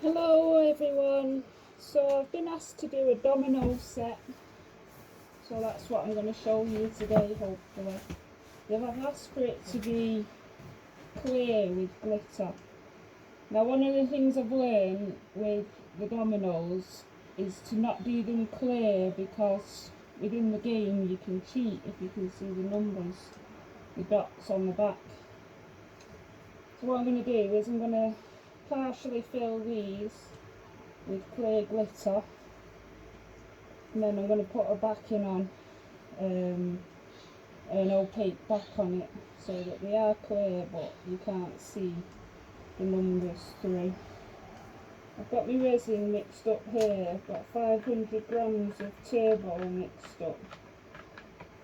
Hello everyone, so I've been asked to do a domino set, so that's what I'm going to show you today hopefully. They've asked for it to be clear with glitter. Now one of the things I've learned with the dominoes is to not do them clear, because within the game you can cheat if you can see the numbers, the dots on the back. So what I'm going to do is I'm going to partially fill these with clear glitter, and then I'm going to put a backing on, an opaque back on it, so that they are clear but you can't see the numbers through. I've got my resin mixed up here. I've got 500 grams of turbo mixed up.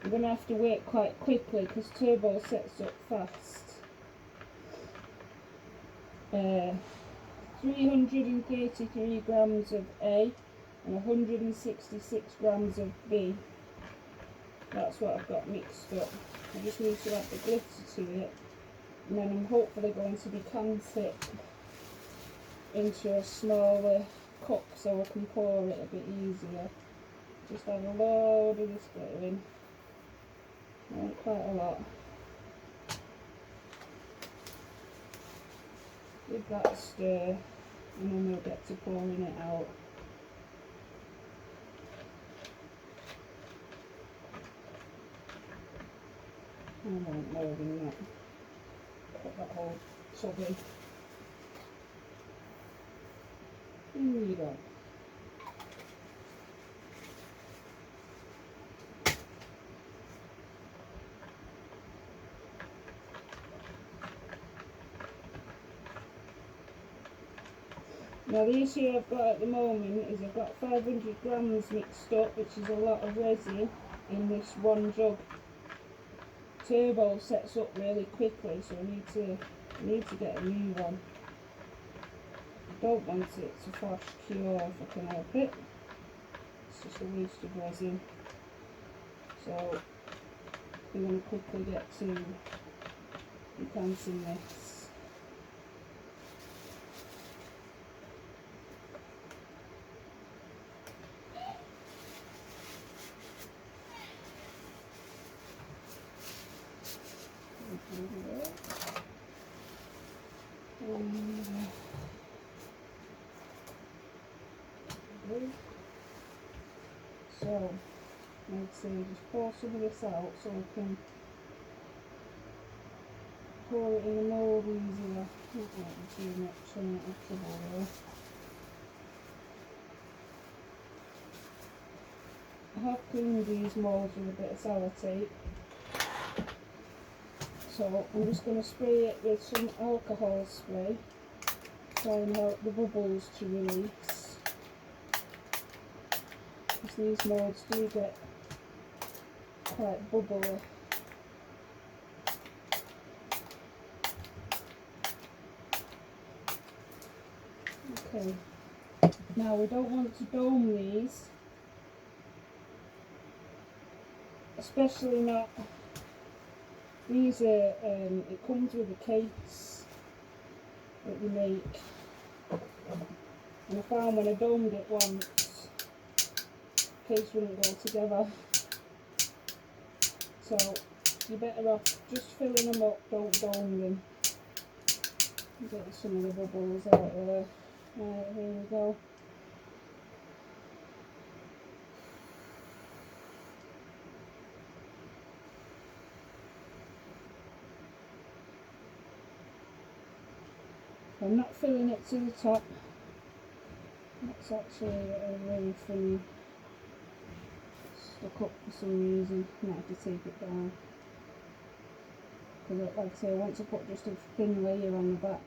I'm going to have to work quite quickly because turbo sets up fast. 333 grams of A and 166 grams of B. That's what I've got mixed up. I just need to add the glitter to it, and then I'm hopefully going to decant it into a smaller cup so I can pour it a bit easier. Just add a load of this glitter in. I want quite a lot. Give that a stir, and then we'll get to pouring it out. I won't mould in that. Put that whole tub in. Here you go. Now the issue I've got at the moment is I've got 500 grams mixed up, which is a lot of resin in this one jug. Turbo sets up really quickly, so I need to get a new one. I don't want it to flash cure if I can help it. It's just a waste of resin. So I'm going to quickly get to decanting this. So, I'd say just pour some of this out so I can pour it in the mould easier. Not like too much, so I'm not in trouble there. I have cleaned these moulds with a bit of sellotape. So I'm just going to spray it with some alcohol spray, try and help the bubbles to release. Because these moulds do get quite bubbly. Okay, now we don't want to dome these, especially not. These are, it comes with a case that you make, and I found when I domed it once, the case wouldn't go together. So you're better off just filling them up, don't dome them. Get some of the bubbles out there. Right, here we go. I'm not filling it to the top. That's actually really funny. Stuck up for some reason. I might have to take it down. Because like I say, I want to put just a thin layer on the back.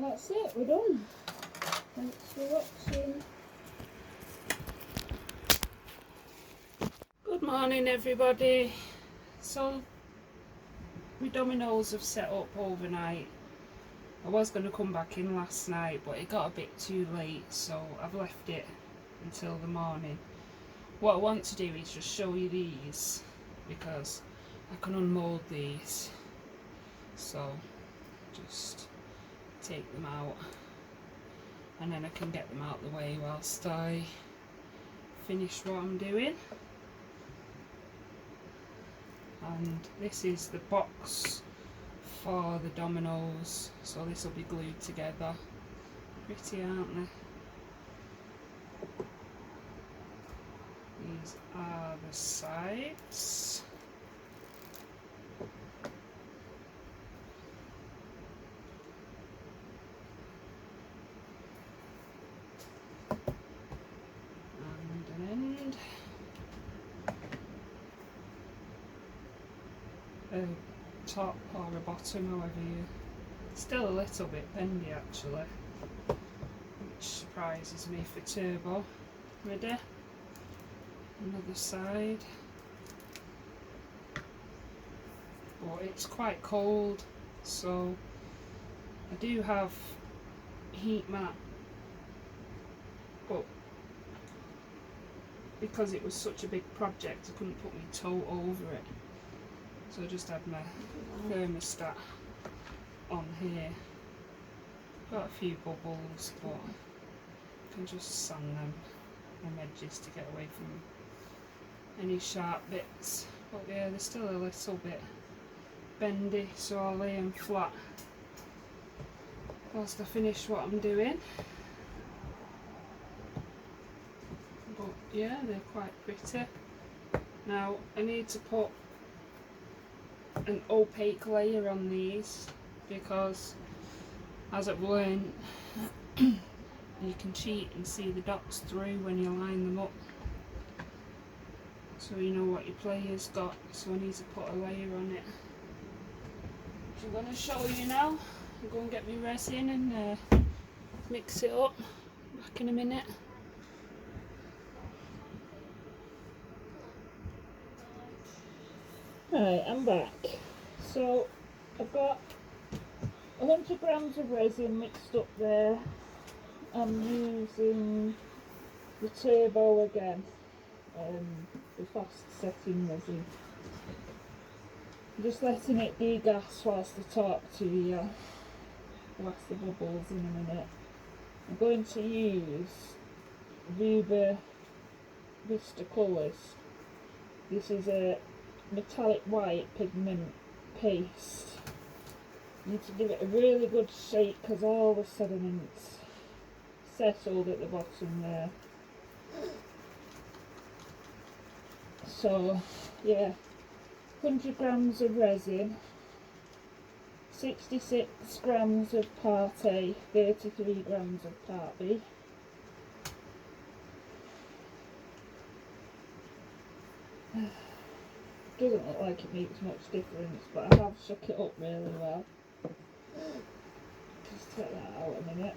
that's it, we're done. Thanks for watching. Good morning everybody. So my dominoes have set up overnight. I was going to come back in last night but it got a bit too late, so I've left it until the morning. What I want to do is just show you these because I can unmold these, so just take them out and then I can get them out the way whilst I finish what I'm doing. And this is the box for the dominoes, so this will be glued together. Pretty, aren't they? These are the sides. And an end. A top or a bottom, however you... Still a little bit bendy actually, which surprises me for turbo. Ready? Another side. But it's quite cold, so I do have heat mat, but because it was such a big project I couldn't put my toe over it, so I just had my thermostat on here. Got a few bubbles, but I can just sand them on edges to get away from any sharp bits. But yeah, they're still a little bit bendy, so I'll lay them flat whilst I finish what I'm doing. But yeah, they're quite pretty. Now I need to put an opaque layer on these because, as I've learned, you can cheat and see the dots through when you line them up, so you know what your player's got. So I need to put a layer on it, which I'm going to show you now. I'll go and get my resin and mix it up. Back in a minute. Right, I'm back. So I've got 100 grams of resin mixed up there. I'm using the turbo again, the fast setting resin. I'm just letting it degas whilst I talk to you, blast the bubbles in a minute. I'm going to use UV Vista colours. This is a metallic white pigment paste. You need to give it a really good shake because all the sediments settled at the bottom there. So yeah, 100 grams of resin, 66 grams of part A, 33 grams of part B. Doesn't look like it makes much difference, but I have shook it up really well. Just take that out a minute.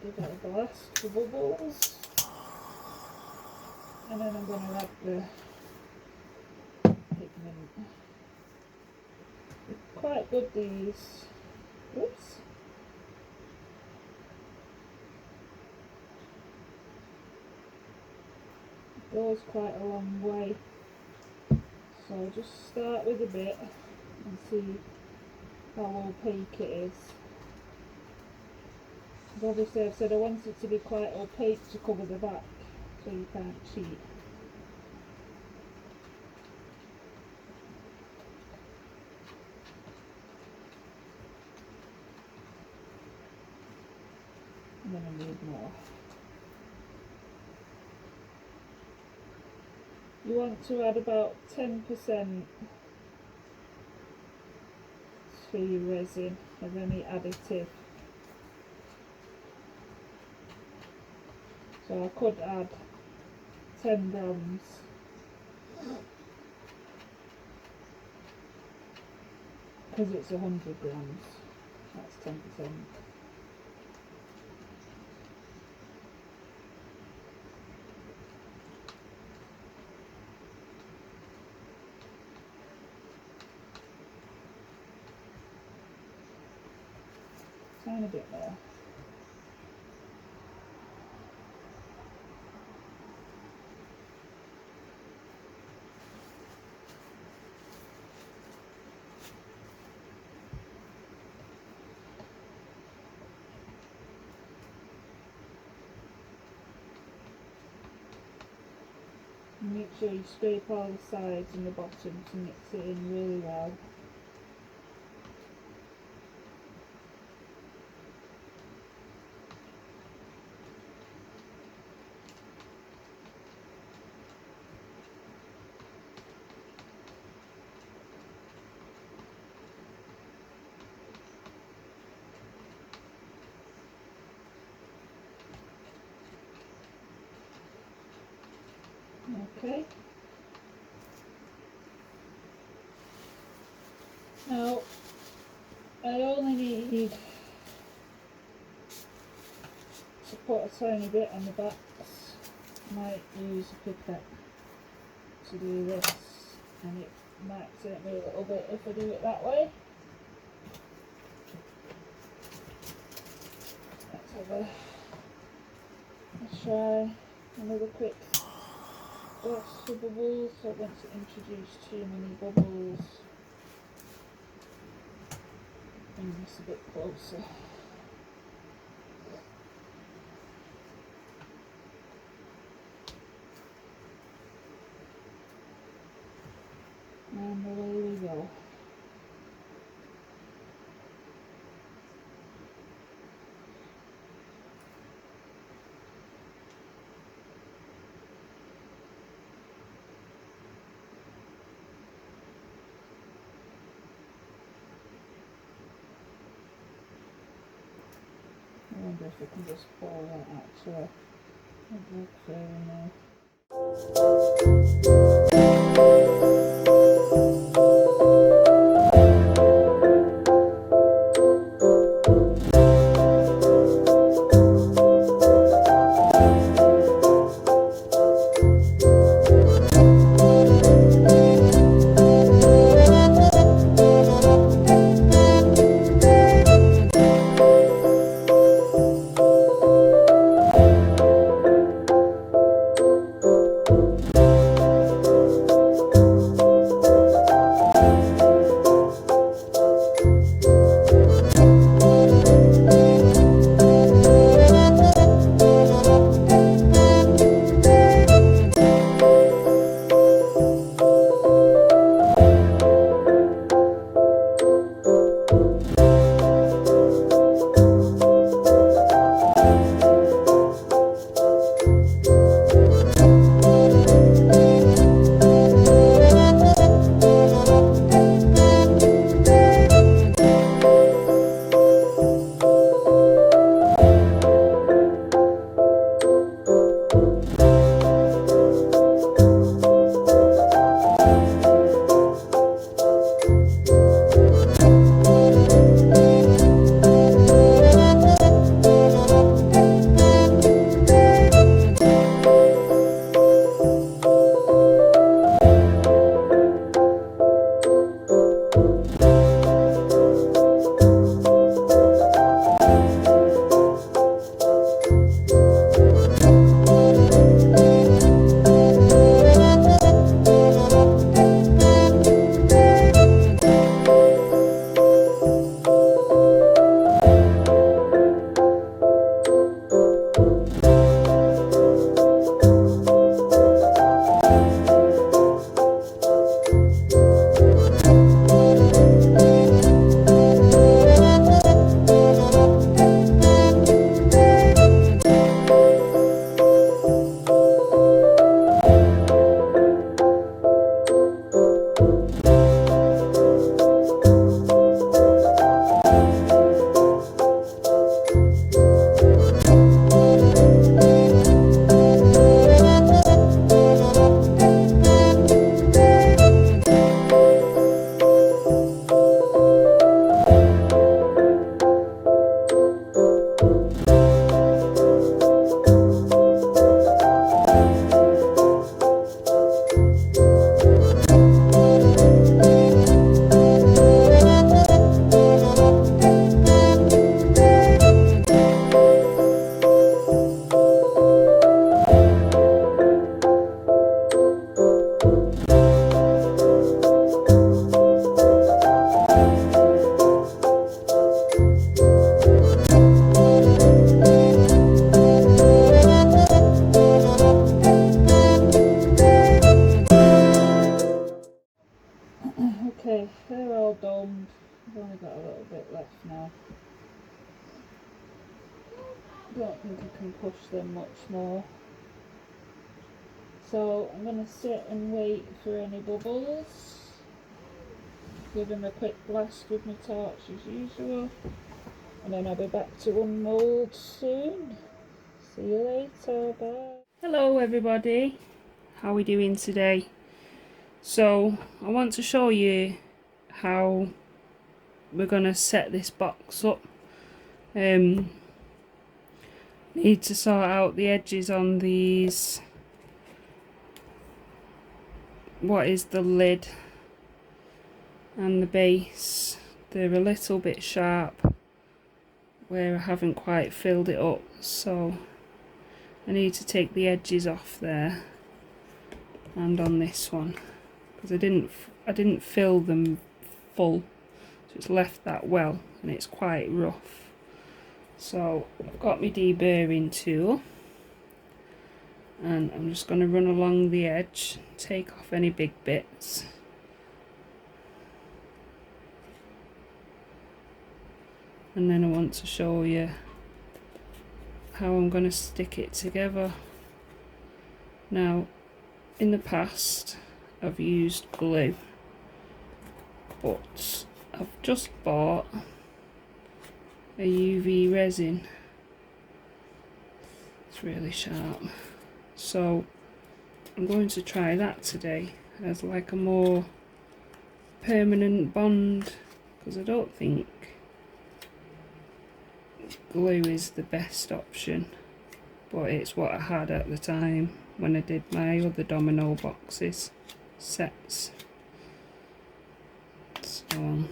Give it a blast for bubbles, and then I'm going to add the pigment. Quite good, these. Oops. It goes quite a long way, so just start with a bit and see how opaque it is. Obviously I've said I want it to be quite opaque to cover the back, so you can't cheat. And then I need more. You want to add about 10% to your resin of any additive. So I could add 10 grams. Because it's 100 grams, that's 10%. Tiny bit there. Make sure you scrape all the sides and the bottom to mix it in really well. Okay. Now, I only need to put a tiny bit on the backs. Might use a pipette to do this, and it might take me a little bit if I do it that way. Let's have a try another quick glass for bubbles. So I don't want to introduce too many bubbles. Bring this a bit closer. And away we go. I wonder if I can just pour that actually. It looks very nice. Don't think I can push them much more. So I'm going to sit and wait for any bubbles. Give them a quick blast with my torch as usual. And then I'll be back to unmold soon. See you later, bye. Hello everybody, how are we doing today? So I want to show you how we're going to set this box up. Need to sort out the edges on these. What is the lid and the base? They're a little bit sharp where I haven't quite filled it up, so I need to take the edges off there and on this one because I didn't fill them full, so it's left that well and it's quite rough. So I've got my deburring tool and I'm just going to run along the edge, take off any big bits. And then I want to show you how I'm going to stick it together. Now, in the past I've used glue, but I've just bought a UV resin. It's really sharp. So I'm going to try that today as like a more permanent bond, because I don't think glue is the best option, but it's what I had at the time when I did my other Domino boxes sets. So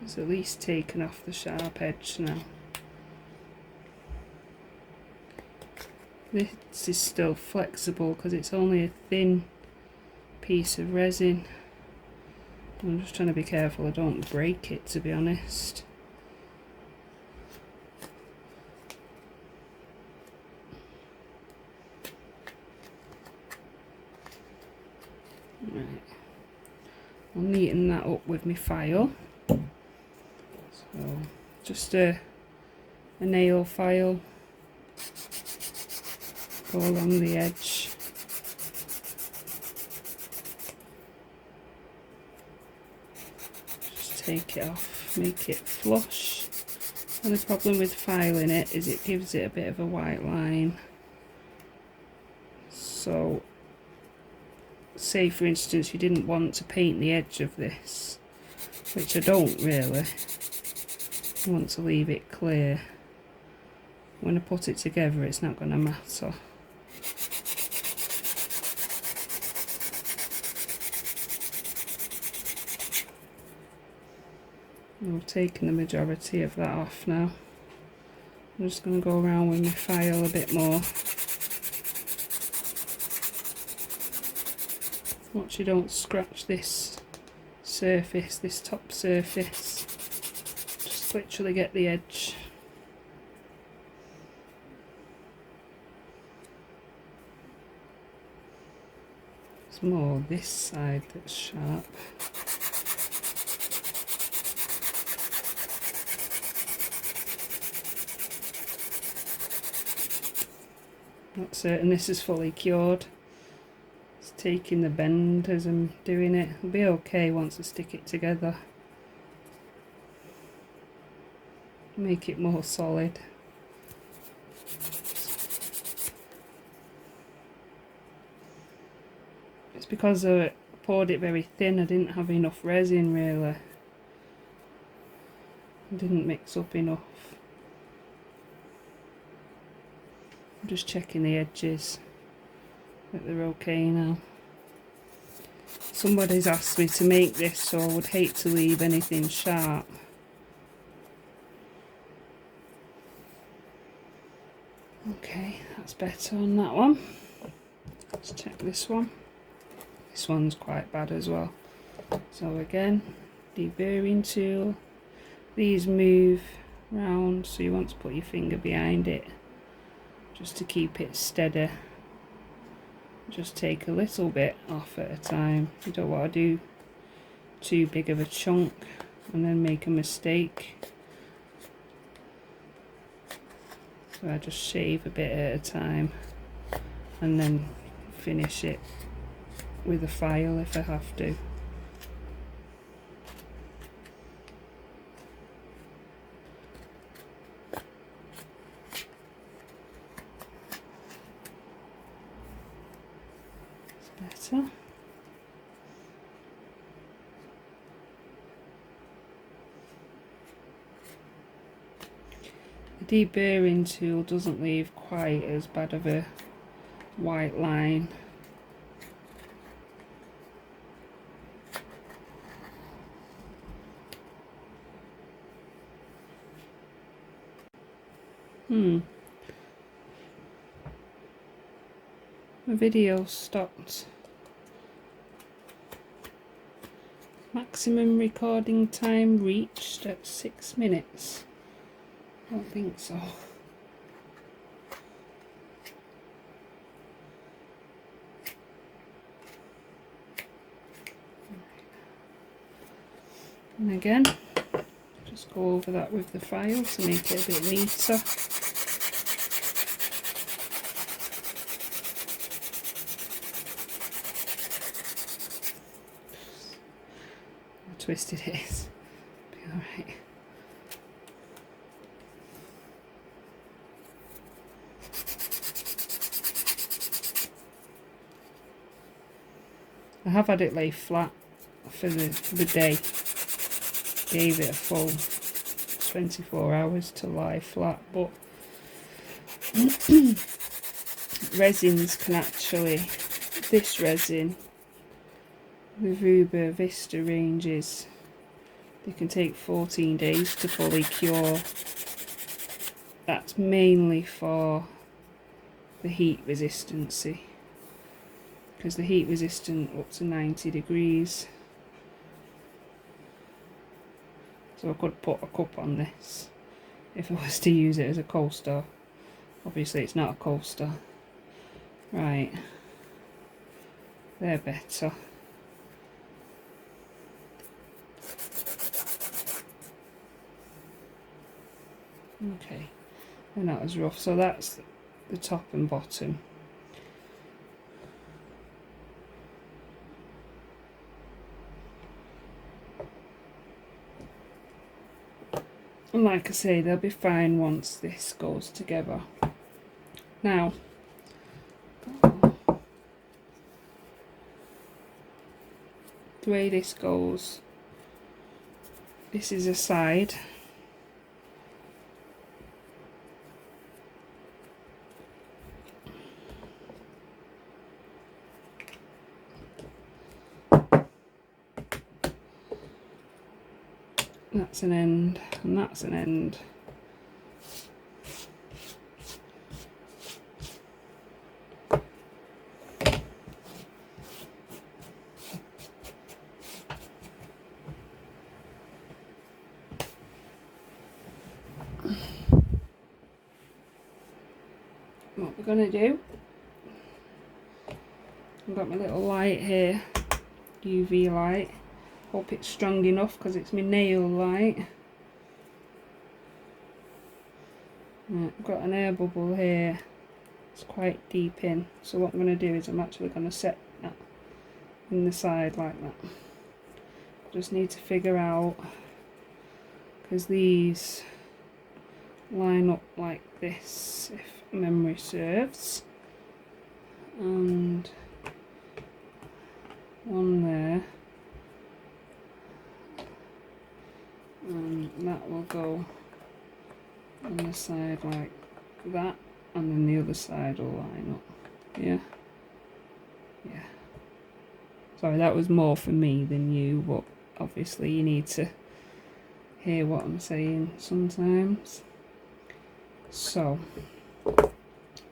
it's at least taken off the sharp edge now. This is still flexible because it's only a thin piece of resin. I'm just trying to be careful I don't break it, to be honest. Right. I'll neaten that up with my file. So just a nail file. Go along the edge. Just take it off, make it flush. And the problem with filing it is it gives it a bit of a white line. So say for instance you didn't want to paint the edge of this, which I don't really. I want to leave it clear. When I put it together it's not going to matter. I've taken the majority of that off now. I'm just going to go around with my file a bit more. Watch you don't scratch this surface, this top surface. Just literally get the edge. It's more this side that's sharp. Not certain this is fully cured. It's taking the bend as I'm doing it. It'll be okay once I stick it together. Make it more solid. It's because I poured it very thin, I didn't have enough resin really. It didn't mix up enough. I'm just checking the edges that they're okay now. Somebody's asked me to make this, so I would hate to leave anything sharp. Okay, that's better on that one. Let's check this one. This one's quite bad as well. So again, deburring tool. These move round, so you want to put your finger behind it just to keep it steady. Just take a little bit off at a time. You don't want to do too big of a chunk and then make a mistake. So I just shave a bit at a time and then finish it with a file if I have to. It's better. The deburring tool doesn't leave quite as bad of a white line. The video stopped. Maximum recording time reached at 6 minutes. I don't think so. And again, just go over that with the file to make it a bit neater. How twisted it is. Be alright. I have had it lay flat for the day. Gave it a full 24 hours to lie flat, but resins can actually, this resin, the Ruber Vista ranges, they can take 14 days to fully cure. That's mainly for the heat resistancy, because the heat resistant up to 90 degrees. So I could put a cup on this if I was to use it as a coaster. Obviously it's not a coaster. Right, they're better. Okay, they're not as rough. So that's the top and bottom. And like I say, they'll be fine once this goes together. Now, the way this goes, this is a side. That's an end, and that's an end. What we're going to do, I've got my little light here, UV light. Hope it's strong enough because it's my nail light. Right, I've got an air bubble here. It's quite deep in. So what I'm going to do is I'm actually going to set that in the side like that. Just need to figure out, because these line up like this if memory serves. And one there. And that will go on the side like that, and then the other side will line up. Yeah, yeah. Sorry, that was more for me than you, but obviously you need to hear what I'm saying sometimes. So what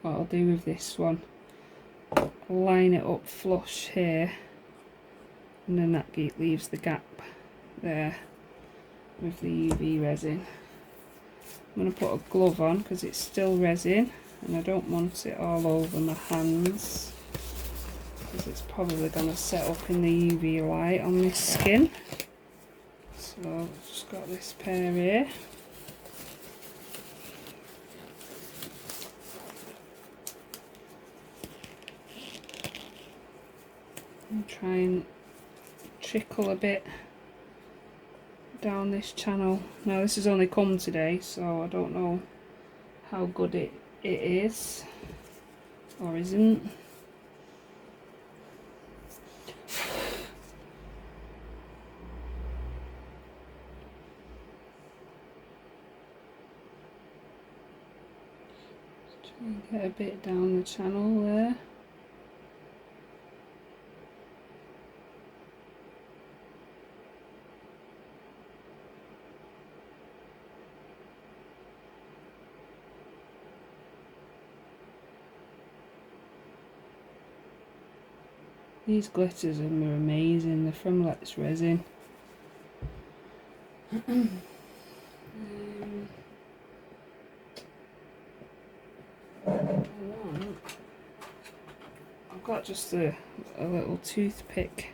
I'll do with this one, I'll line it up flush here, and then that leaves the gap there with the UV resin. I'm going to put a glove on because it's still resin and I don't want it all over my hands, because it's probably going to set up in the UV light on this skin. So I've just got this pair here. And try and trickle a bit down this channel. Now this has only come today, so I don't know how good it is or isn't. Try and get a bit down the channel there. These glitters are amazing, they're from UV Resin. I've got just a little toothpick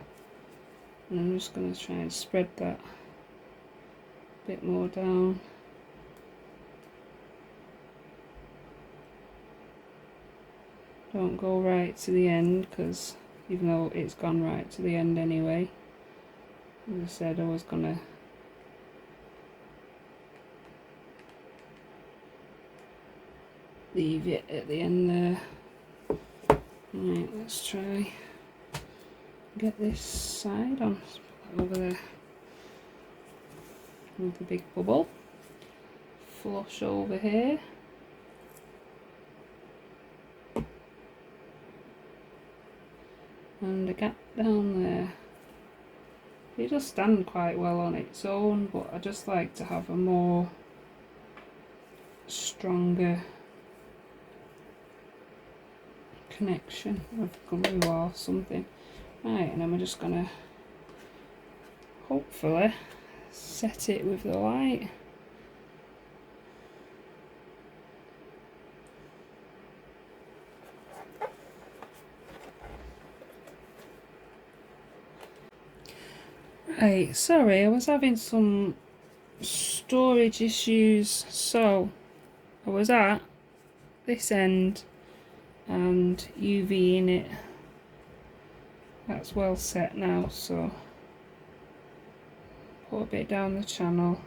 and I'm just going to try and spread that a bit more down. Don't go right to the end, because even though it's gone right to the end anyway, as I said, I was going to leave it at the end there. Right, let's try get this side on over there with the big bubble. Flush over here. And a gap down there. It does stand quite well on its own, but I just like to have a more stronger connection of glue or something. Right, and then we're just gonna hopefully set it with the light. Right, sorry, I was having some storage issues, so I was at this end and UV in it. That's well set now, so put a bit down the channel.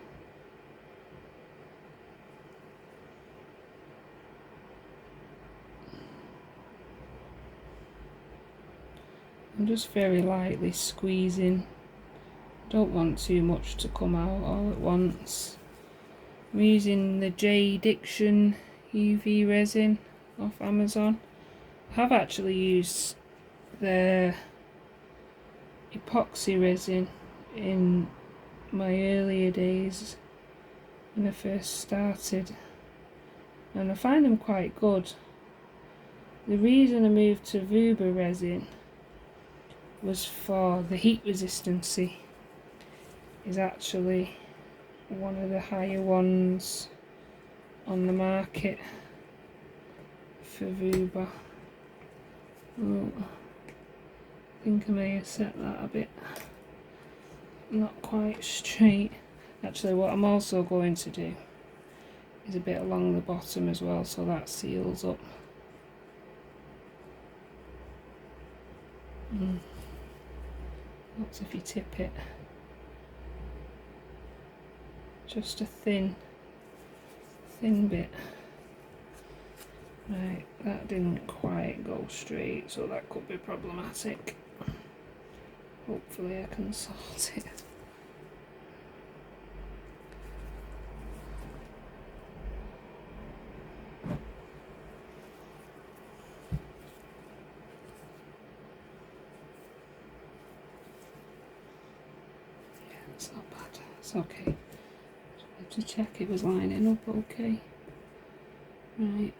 I'm just very lightly squeezing. Don't want too much to come out all at once. I'm using the J Diction UV resin off Amazon. I have actually used their epoxy resin in my earlier days when I first started, and I find them quite good. The reason I moved to UV resin was for the heat resistancy. Is actually one of the higher ones on the market for Vuba. Oh, I think I may have set that a bit not quite straight. Actually, what I'm also going to do is a bit along the bottom as well, so that seals up. That's if you tip it. Just a thin bit. Right, that didn't quite go straight, so that could be problematic. Hopefully I can sort it. Yeah, it's not bad. It's okay. To check it was lining up okay. Right,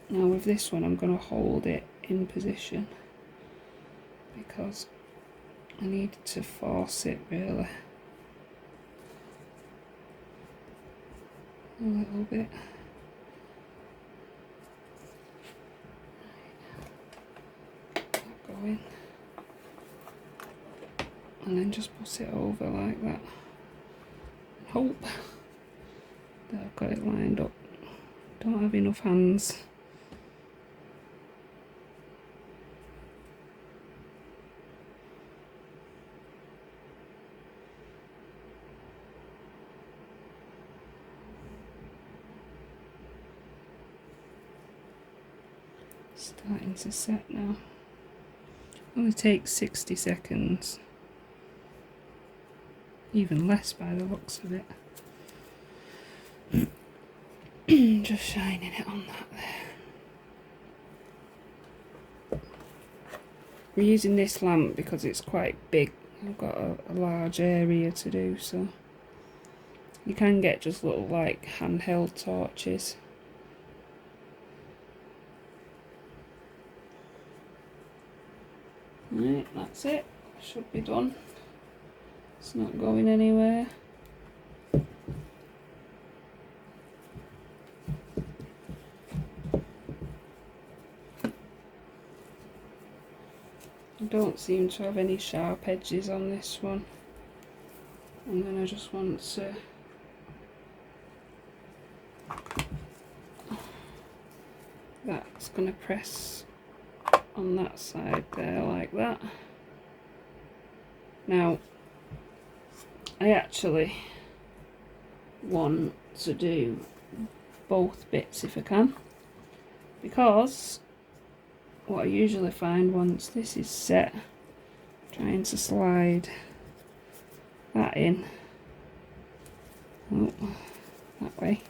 now with this one I'm going to hold it in position because I need to force it really a little bit. That going, and then just put it over like that. hope that I've got it lined up. Don't have enough hands. Starting to set now. Only takes 60 seconds. Even less by the looks of it. Just shining it on that there. We're using this lamp because it's quite big. I've got a large area to do, so you can get just little like handheld torches. Right, that's it. Should be done. It's not going anywhere. I don't seem to have any sharp edges on this one. And then I just want to that's going to press on that side there like that. Now I actually want to do both bits if I can, because what I usually find once this is set, trying to slide that in that way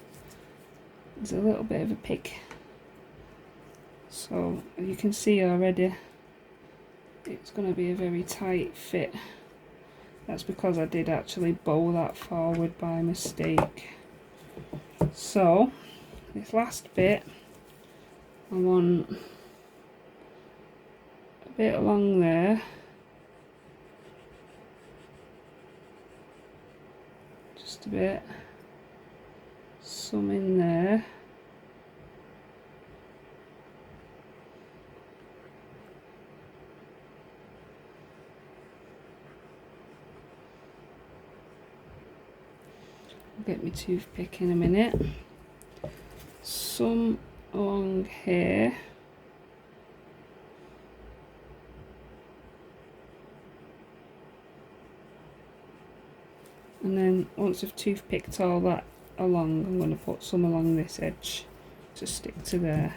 is a little bit of a pig. So you can see already it's going to be a very tight fit. That's because I did actually bow that forward by mistake. So this last bit, I want a bit along there, just a bit, some in there, I'll get my toothpick in a minute, some along here, and then once I've toothpicked all that along, I'm going to put some along this edge to stick to there.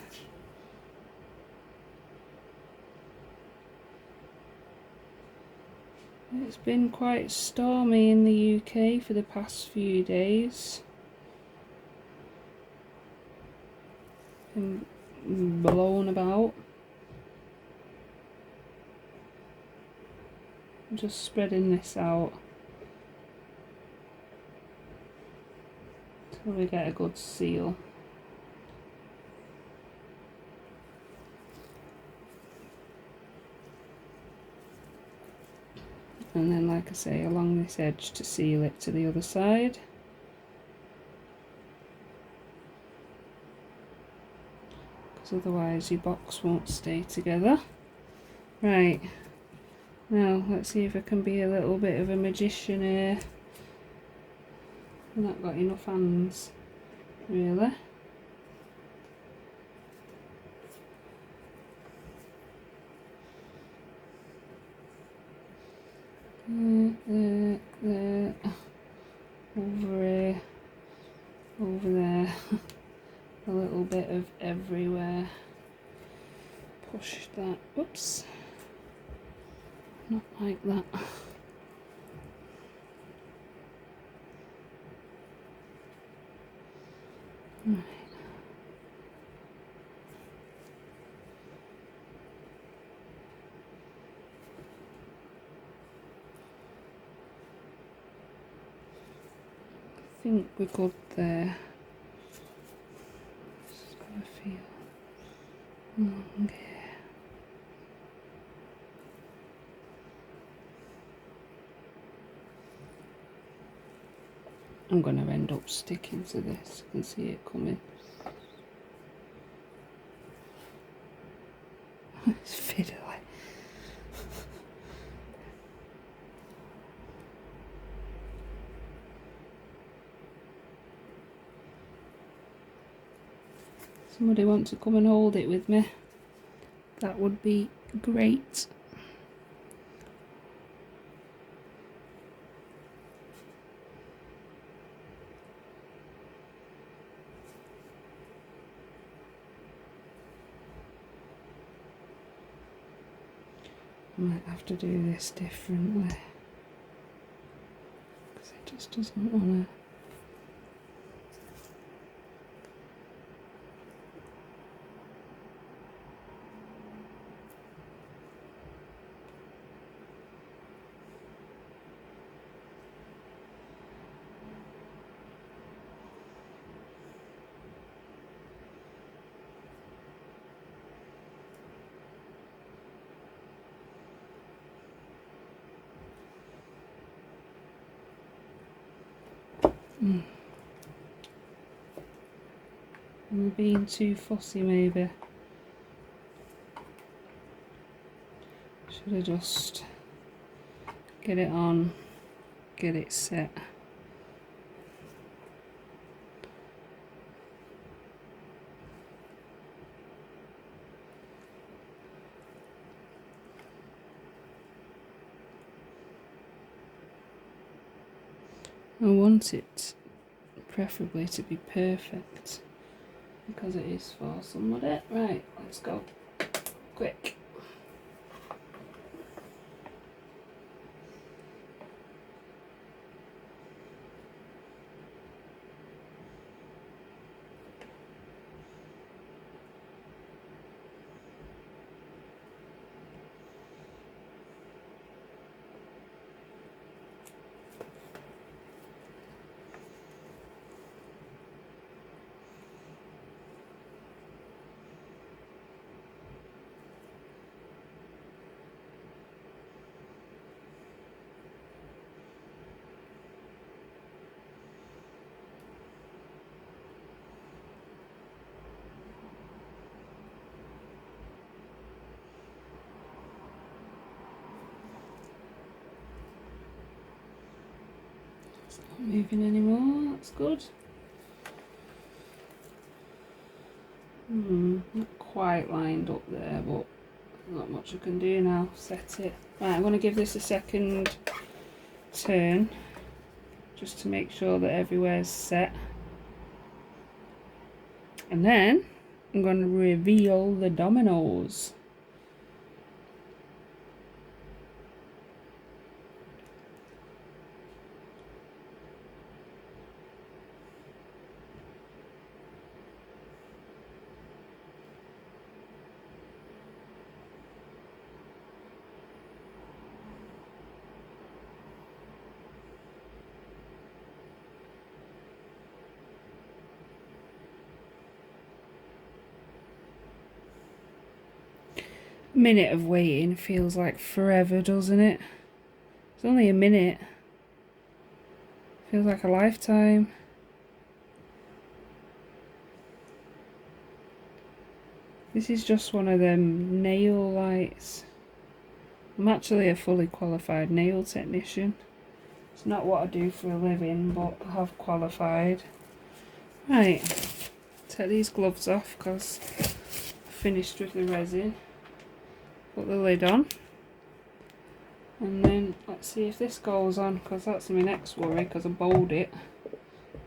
It's been quite stormy in the UK for the past few days. Been blown about. I'm just spreading this out till we get a good seal. And then, like I say, along this edge to seal it to the other side. Because otherwise your box won't stay together. Right, now let's see if I can be a little bit of a magician here. I've not got enough hands, really. There, over here, over there, a little bit of everywhere. Push that, oops, not like that. Right. I think we're good there. Just gotta feel along here. I'm gonna end up sticking to this. You can see it coming. It's fiddly. somebody want to come and hold it with me, that would be great. I might have to do this differently because it just doesn't want to. I'm being too fussy maybe. Should have just get it on, get it set. I want it preferably to be perfect because it is for somebody. Right, let's go. Quick. It's not moving anymore, that's good. Not quite lined up there, but not much I can do now. Set it. Right, I'm going to give this a second turn just to make sure that everywhere's set. And then I'm going to reveal the dominoes. A minute of waiting feels like forever, doesn't it? It's only a minute. Feels like a lifetime. This is just one of them nail lights. I'm actually a fully qualified nail technician. It's not what I do for a living, but I have qualified. Right, take these gloves off because I finished with the resin. Put the lid on. And then let's see if this goes on, because that's my next worry, because I bowled it.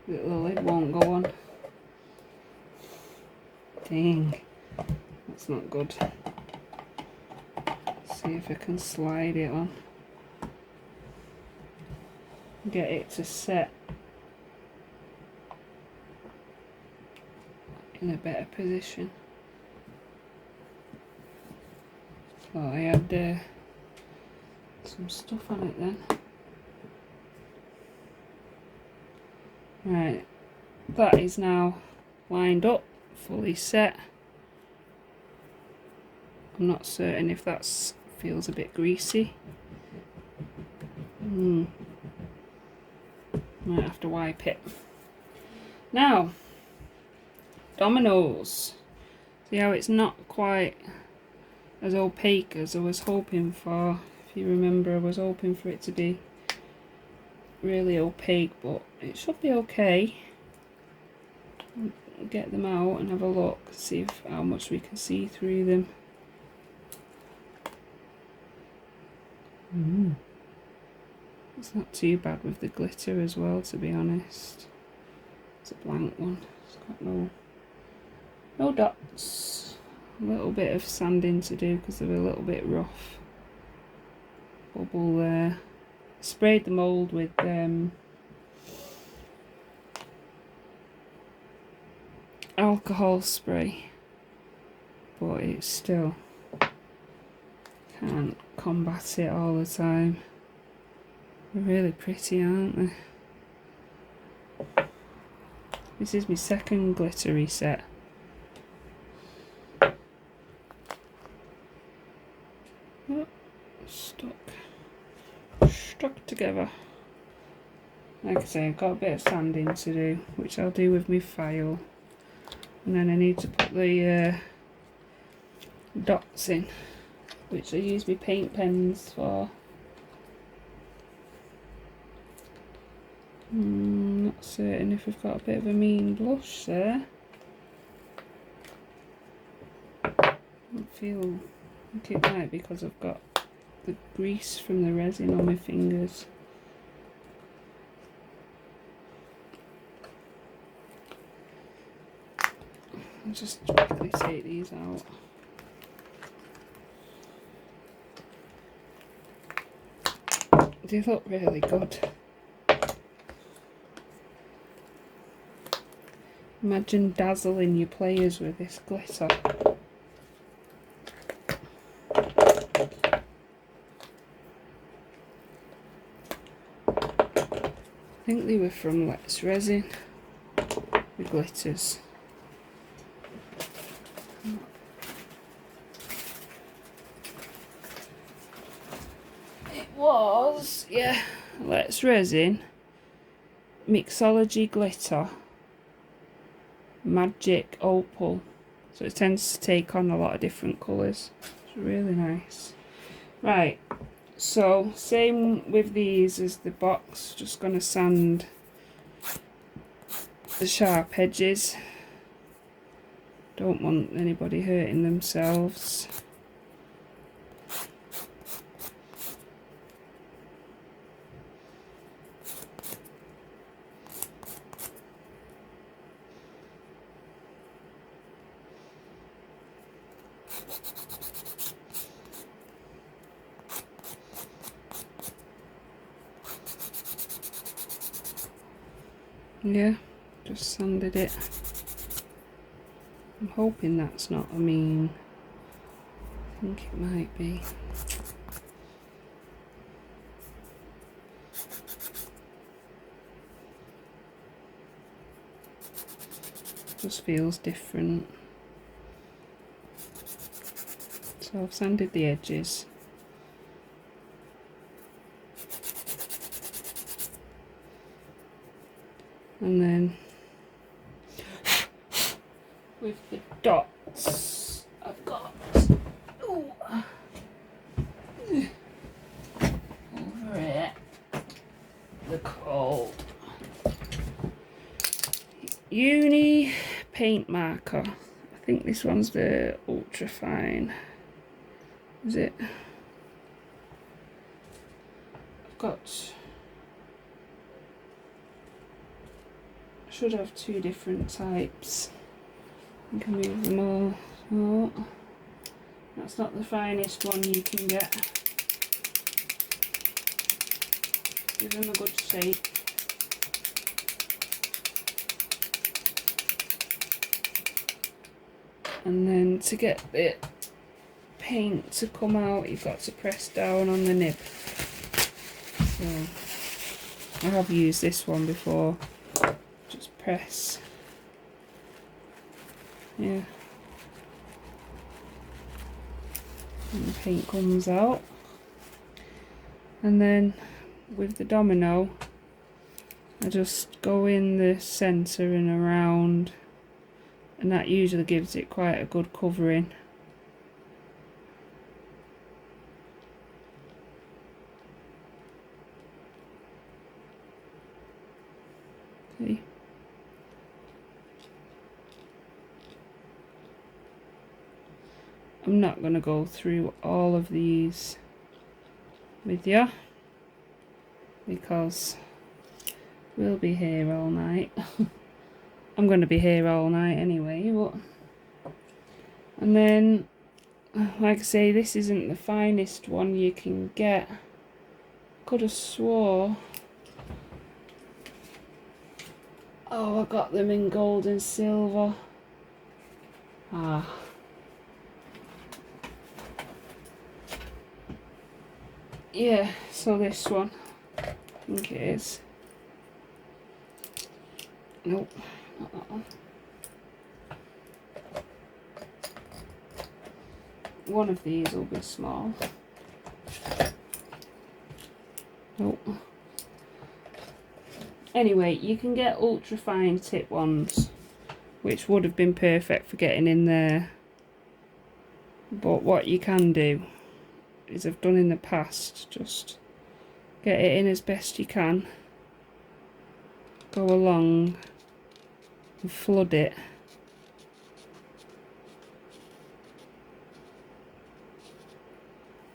That the lid won't go on. Dang, that's not good. Let's see if I can slide it on. Get it to set in a better position. Oh, I had some stuff on it then. Right, that is now lined up, fully set. I'm not certain if that feels a bit greasy. Might have to wipe it. Now, dominoes. See how it's not quite as opaque as I was hoping for. If you remember, I was hoping for it to be really opaque, but it should be okay. get them out and have a look, see if how much we can see through them. It's not too bad with the glitter as well, to be honest. It's a blank one. It's got no dots. A little bit of sanding to do because they're a little bit rough. Bubble there. Sprayed the mould with alcohol spray, but it still can't combat it all the time. They're really pretty, aren't they? This is my second glittery set. Oh, stuck together. Like I say, I've got a bit of sanding to do, which I'll do with my file, and then I need to put the dots in, which I use my paint pens for. Not certain if we've got a bit of a mean blush there. I think it might be because I've got the grease from the resin on my fingers. I'll just quickly take these out. They look really good. Imagine dazzling your players with this glitter. I think they were from UV Resin, the glitters. It was, yeah, UV Resin, Mixology Glitter, Magic Opal. So it tends to take on a lot of different colours. It's really nice. Right, so same with these as the box. Just going to sand the sharp edges. Don't want anybody hurting themselves. Yeah, just sanded it. I'm hoping that's not a mean. I think it might be. Just feels different. So I've sanded the edges. And then with the dots, I've got over it the cold Uni paint marker. I think this one's the ultra fine. Is it? I've got. Should have two different types. I can move them all. Oh, that's not the finest one you can get. Give them a good shake. And then to get the paint to come out, you've got to press down on the nib. So I have used this one before. Just press. Yeah. And the paint comes out. And then with the Domino, I just go in the centre and around, and that usually gives it quite a good covering. See? I'm not going to go through all of these with you because we'll be here all night. I'm going to be here all night anyway, but and then like I say, this isn't the finest one you can get. Could have swore, oh, I got them in gold and silver. Yeah, so this one, I think it is. Nope, not that one. One of these will be small. Nope. Anyway, you can get ultra fine tip ones, which would have been perfect for getting in there. But what you can do is, I've done in the past, just get it in as best you can, go along and flood it,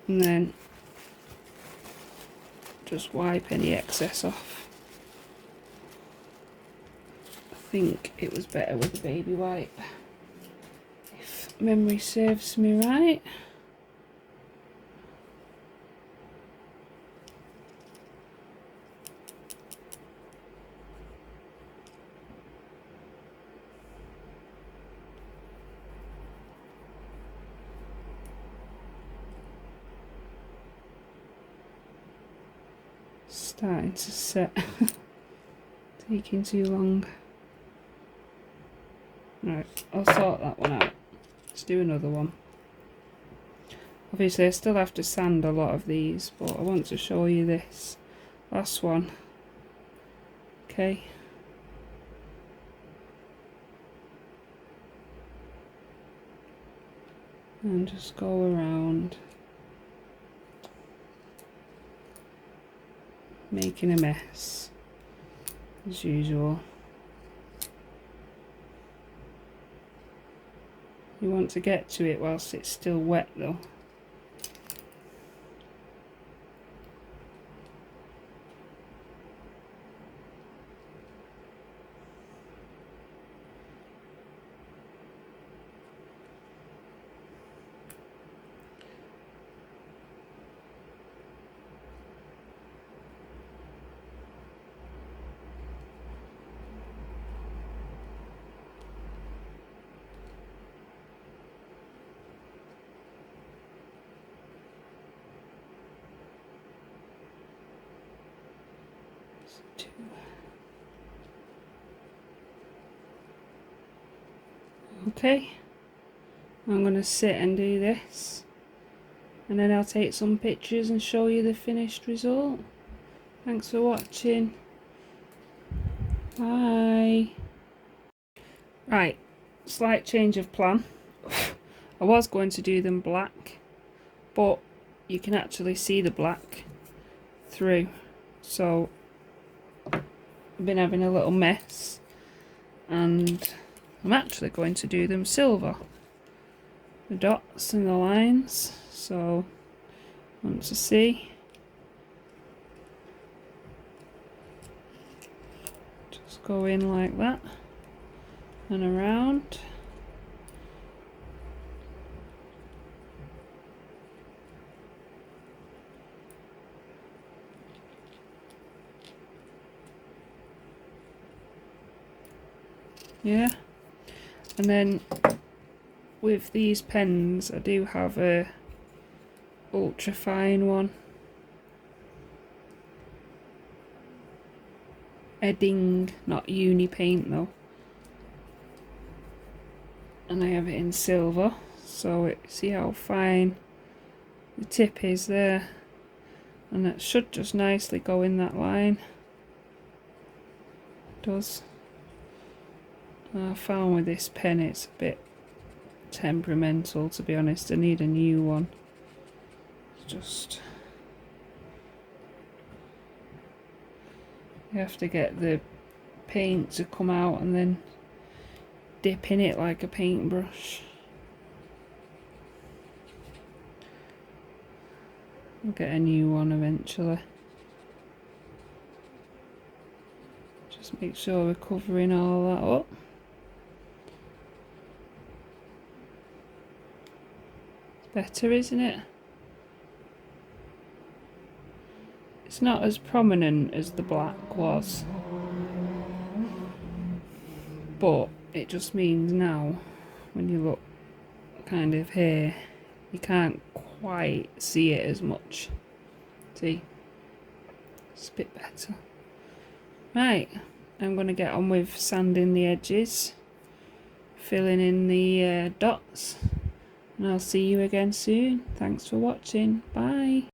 and then just wipe any excess off. I think it was better with a baby wipe, if memory serves me right. Starting to set. Taking too long. Right, I'll sort that one out. Let's do another one. Obviously I still have to sand a lot of these, but I want to show you this last one. Okay. And just go around, making a mess as usual. You want to get to it whilst it's still wet though. Okay, I'm going to sit and do this, and then I'll take some pictures and show you the finished result. Thanks for watching. Bye. Right, slight change of plan. I was going to do them black, but you can actually see the black through, so I've been having a little mess, and I'm actually going to do them silver, the dots and the lines. So want to see, just go in like that and around. Yeah, and then with these pens I do have a ultra fine one, Edding, not uni paint though, and I have it in silver, so see how fine the tip is there, and it should just nicely go in that line. It does. I found with this pen it's a bit temperamental, to be honest. I need a new one. It's just, you have to get the paint to come out and then dip in it like a paintbrush. I'll get a new one eventually. Just make sure we're covering all that up. It's better, isn't it? It's not as prominent as the black was, but it just means now when you look kind of here, you can't quite see it as much. See? It's a bit better. Right, I'm going to get on with sanding the edges, filling in the dots, and I'll see you again soon. Thanks for watching. Bye.